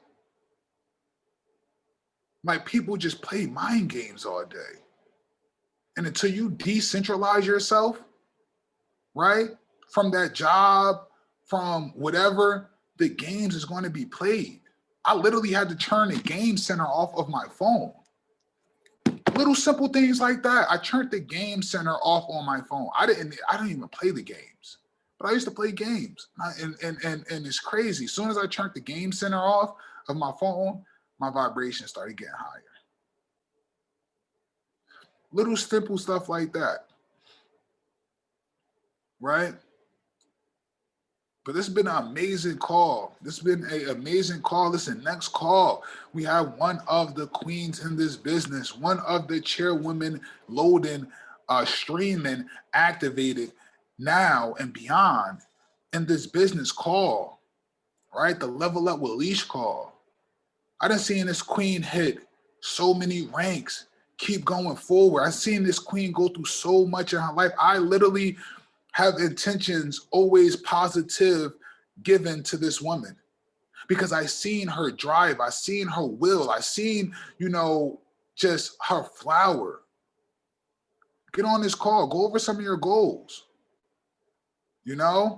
Like, people just play mind games all day. And until you decentralize yourself, right, from that job, from whatever, the games is going to be played. I literally had to turn the game center off of my phone. Little simple things like that. I turned the game center off on my phone. I don't even play the games, but I used to play games. And it's crazy. As soon as I turned the game center off of my phone, my vibration started getting higher. Little simple stuff like that, right? But this has been an amazing call. This has been an amazing call. Listen, next call, we have one of the queens in this business, one of the chairwomen loading, streaming, activated now and beyond in this business call, right? The Level Up with Leash call. I done seen this queen hit so many ranks, keep going forward. I've seen this queen go through so much in her life. I literally have intentions always positive given to this woman, because I seen her drive, I seen her will, I seen, just her flower. Get on this call, go over some of your goals, go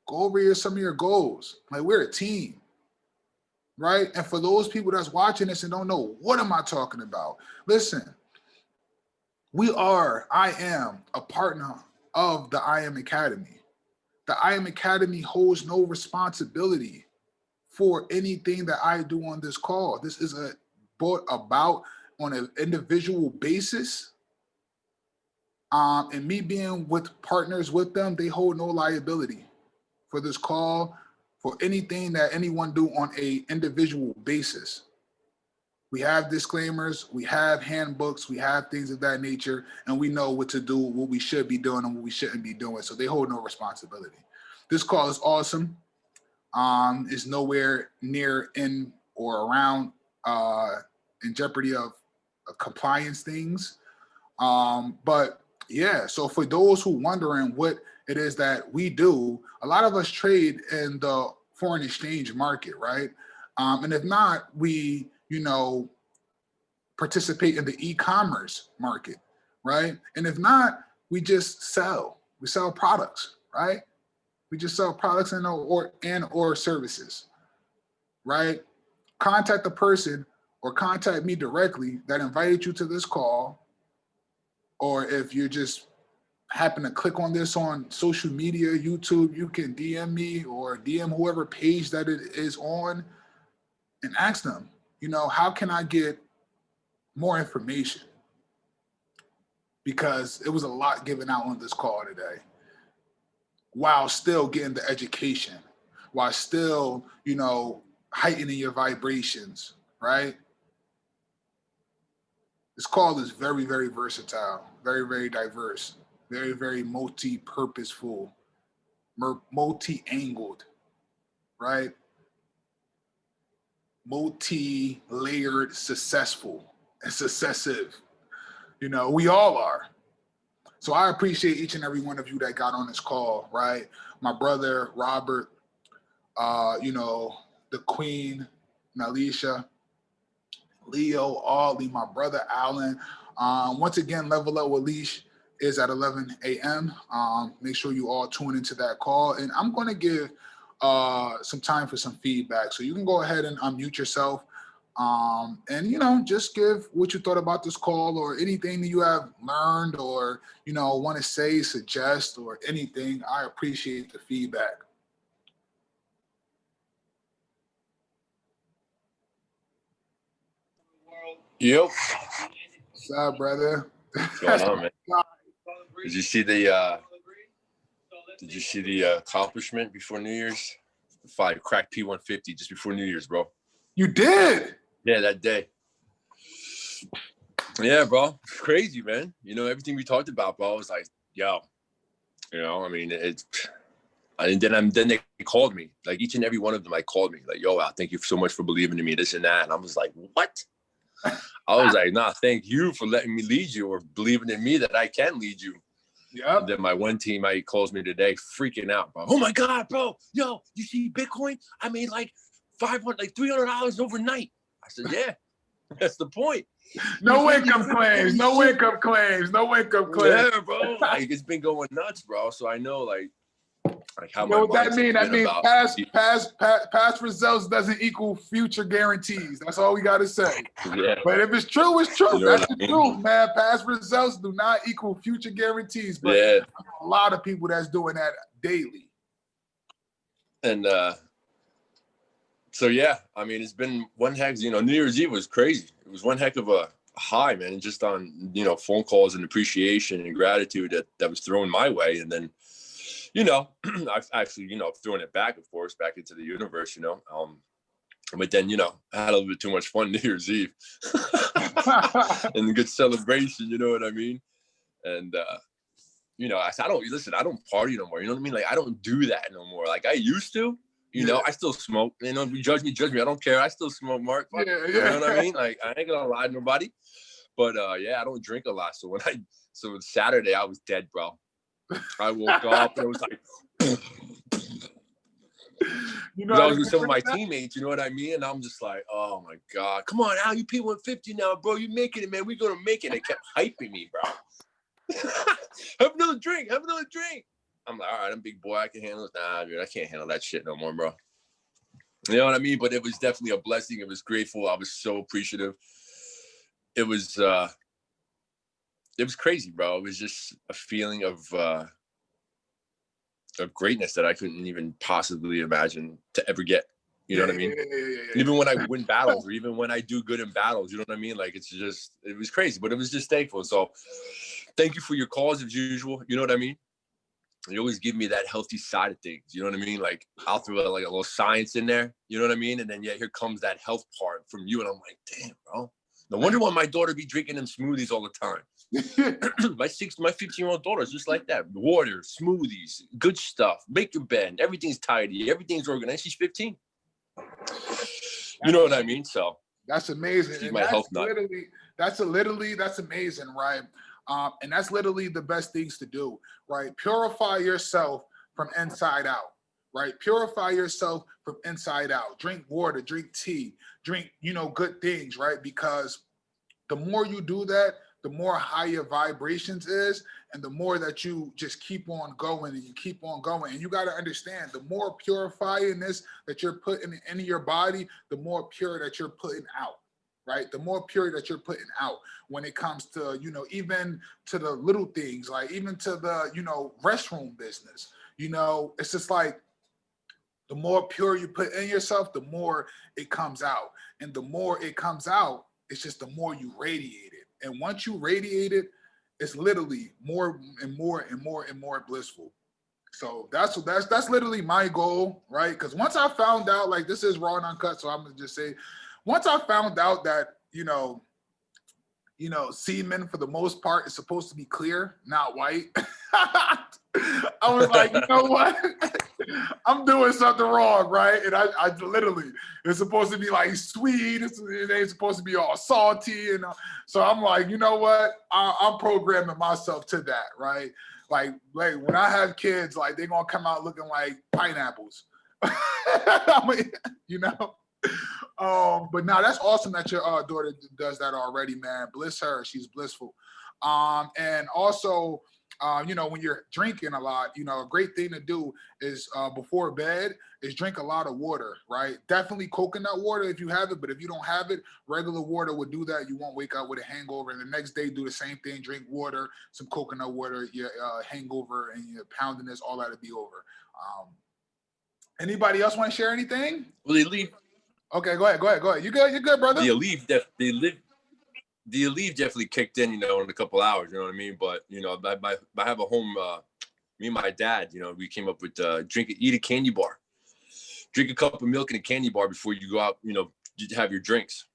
over some of your goals. Like, we're a team, right? And for those people that's watching this and don't know, what am I talking about? Listen, I am a partner of the I Am Academy. The I Am Academy holds no responsibility for anything that I do on this call. This is brought about on an individual basis. And me being with partners with them, they hold no liability for this call, for anything that anyone do on a individual basis. We have disclaimers, we have handbooks, we have things of that nature, and we know what to do, what we should be doing, and what we shouldn't be doing. So they hold no responsibility. This call is awesome. Is nowhere near in or around in jeopardy of compliance things. But yeah, so for those who wondering what it is that we do, a lot of us trade in the foreign exchange market, right? And if not, we, participate in the e-commerce market, right? And if not, we just sell. We sell products, right? We just sell products and or services, right? Contact the person or contact me directly that invited you to this call. Or if you just happen to click on this on social media, YouTube, you can DM me or DM whoever page that it is on and ask them, how can I get more information? Because it was a lot given out on this call today, while still getting the education, while still, heightening your vibrations, right? This call is very, very versatile, very, very diverse, very, very multi-purposeful, multi-angled, right? multi-layered successful and successive. You know, we all are. So I appreciate each and every one of you that got on this call, right? My brother, Robert, you know, the Queen, Nalisha, Leo, Ollie, my brother, Alan. Once again, Level Up with Leash is at 11 a.m. Make sure you all tune into that call. And I'm going to give some time for some feedback. So you can go ahead and unmute yourself. And, you know, just give what you thought about this call or anything that you have learned or, you know, want to say, suggest, or anything. I appreciate the feedback. Yep. What's up, brother? What's going on, man? Did you see the accomplishment before New Year's? If I cracked P150 just before New Year's, bro. You did? Yeah, that day. Yeah, bro. It's crazy, man. You know, everything we talked about, bro, was like, yo, you know, I mean, and then they called me. Like each and every one of them, like called me. Like, yo, Al, thank you so much for believing in me, this and that. And I was like, what? I was like, nah, thank you for letting me lead you or believing in me that I can lead you. Yeah. And then my one teammate calls me today, freaking out, bro. Oh my God, bro. Yo, you see Bitcoin? I made like $300 overnight. I said, yeah, that's the point. No income claims. No income claims. No income claims. Yeah, bro. Like it's been going nuts, bro. So I know like how you know what that mean? That means past results doesn't equal future guarantees. That's all we got to say. Yeah. But if it's true, it's true. You know That's the truth, man. Past results do not equal future guarantees. But yeah, a lot of people that's doing that daily. And so yeah, I mean, it's been one heck. You know, New Year's Eve was crazy. It was one heck of a high, man. Just on, you know, phone calls and appreciation and gratitude that was thrown my way, and then, you know, I've actually, you know, throwing it back, of course, back into the universe, you know. But then, you know, I had a little bit too much fun New Year's Eve and a good celebration, you know what I mean? And, you know, I don't party no more. You know what I mean? Like, I don't do that no more. Like I used to, you know, I still smoke. You know, if you judge me. I don't care. I still smoke, Mark. You know what I mean? Like, I ain't gonna lie to nobody. But, yeah, I don't drink a lot. So so Saturday, I was dead, bro. I woke up and it was like, you know, I was with some of my teammates, you know what I mean? And I'm just like, oh my God, come on, Al, you P150 now, bro. You making it, man. We're gonna make it. They kept hyping me, bro. Have another drink. I'm like, all right, I'm big boy. I can handle it. Nah, dude, I can't handle that shit no more, bro. You know what I mean? But it was definitely a blessing. It was grateful. I was so appreciative. It was crazy, bro. It was just a feeling of greatness that I couldn't even possibly imagine to ever get. You know what I mean? Even when I win battles or even when I do good in battles, you know what I mean? Like, it was crazy, but it was just thankful. So thank you for your calls as usual. You know what I mean? You always give me that healthy side of things. You know what I mean? Like I'll throw like a little science in there. You know what I mean? And then, yeah, here comes that health part from you. And I'm like, damn, bro. No wonder why my daughter be drinking them smoothies all the time. my 15-year-old daughter is just like that. Water, smoothies, good stuff. Make your bed. Everything's tidy. Everything's organized. She's 15. You know what I mean? So that's amazing. She's my health nut. That's amazing, right? And that's literally the best things to do, right? Purify yourself from inside out, right? Purify yourself from inside out. Drink water, drink tea, drink, you know, good things, right? Because the more you do that, the more higher vibrations is, and the more that you just keep on going and you keep on going. And you got to understand, the more purifyingness that you're putting into your body, the more pure that you're putting out, right? The more pure that you're putting out when it comes to, you know, even to the little things, like even to the, you know, restroom business, you know, it's just like, the more pure you put in yourself, the more it comes out. And the more it comes out, it's just the more you radiate it. And once you radiate it, it's literally more and more and more and more blissful. So that's literally my goal, right? Because once I found out, like, this is raw and uncut, so I'm gonna just say, once I found out that, you know, you know, semen for the most part is supposed to be clear, not white. I was like, you know what? I'm doing something wrong, right? And I literally, it's supposed to be like sweet. It ain't supposed to be all salty. And so I'm like, you know what? I'm programming myself to that, right? Like when I have kids, like they're gonna come out looking like pineapples. I mean, you know. But now that's awesome that your daughter does that already, man. Bliss her, she's blissful. And also, you know, when you're drinking a lot, you know, a great thing to do is before bed is drink a lot of water, right? Definitely coconut water if you have it, but if you don't have it, regular water would do that. You won't wake up with a hangover, and the next day do the same thing. Drink water, some coconut water, your hangover and your poundiness, all that to be over. Anybody else want to share anything? Well, they leave. Okay, go ahead. You good, brother? The Aleve definitely kicked in, you know, in a couple hours, you know what I mean? But, you know, I have a home, me and my dad, you know, we came up with eat a candy bar. Drink a cup of milk and a candy bar before you go out, you know, have your drinks.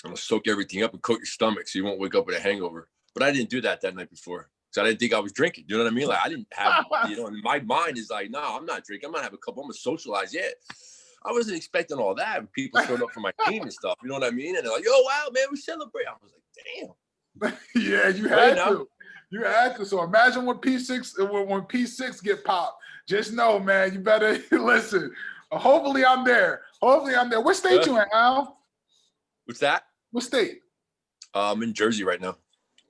And soak everything up and coat your stomach so you won't wake up with a hangover. But I didn't do that night before. So I didn't think I was drinking. You know what I mean? Like I didn't have, you know, and my mind is like, no, I'm not drinking. I'm gonna have a couple. I'm gonna socialize. Yeah. I wasn't expecting all that. People showed up for my team and stuff. You know what I mean? And they're like, yo, wow, man, we celebrate. I was like, damn. Yeah, you had to. You had to. So imagine when P6 when P6 get popped. Just know, man, you better listen. Hopefully I'm there. What state you in, Al? What's that? What state? I'm in Jersey right now.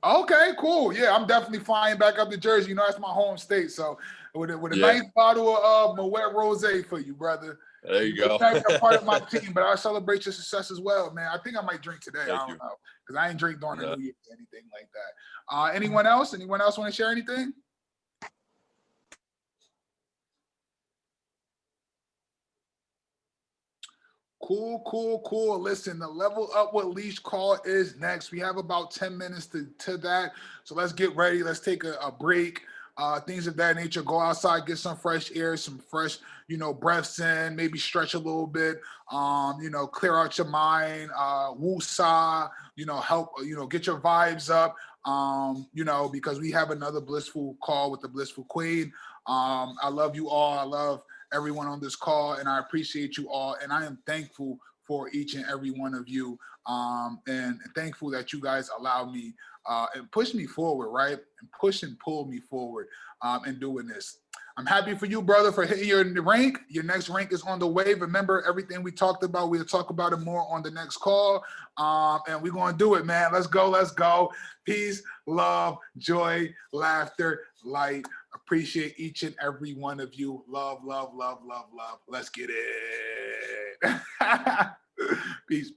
Okay, cool. Yeah, I'm definitely flying back up to Jersey. You know, that's my home state. So with a nice bottle of Moet Rosé for you, brother. There you go. You're part of my team, but I celebrate your success as well, man. I think I might drink today. I don't know, because I ain't drink during the New Year or anything like that. Anyone else? Anyone else want to share anything? Cool. Listen, the Level Up with Leash call is next. We have about 10 minutes to that. So let's get ready. Let's take a break. Things of that nature. Go outside, get some fresh air, some fresh, you know, breaths in, maybe stretch a little bit, you know, clear out your mind, woo-saw, you know, help, you know, get your vibes up, you know, because we have another blissful call with the Blissful Queen. I love you all. I love everyone on this call, and I appreciate you all, and I am thankful for each and every one of you, and thankful that you guys allow me and push me forward, right? And push and pull me forward in doing this. I'm happy for you, brother, for hitting your rank. Your next rank is on the way. Remember everything we talked about. We'll talk about it more on the next call. And we're going to do it, man. Let's go. Peace, love, joy, laughter, light. Appreciate each and every one of you. Love. Let's get it. Peace.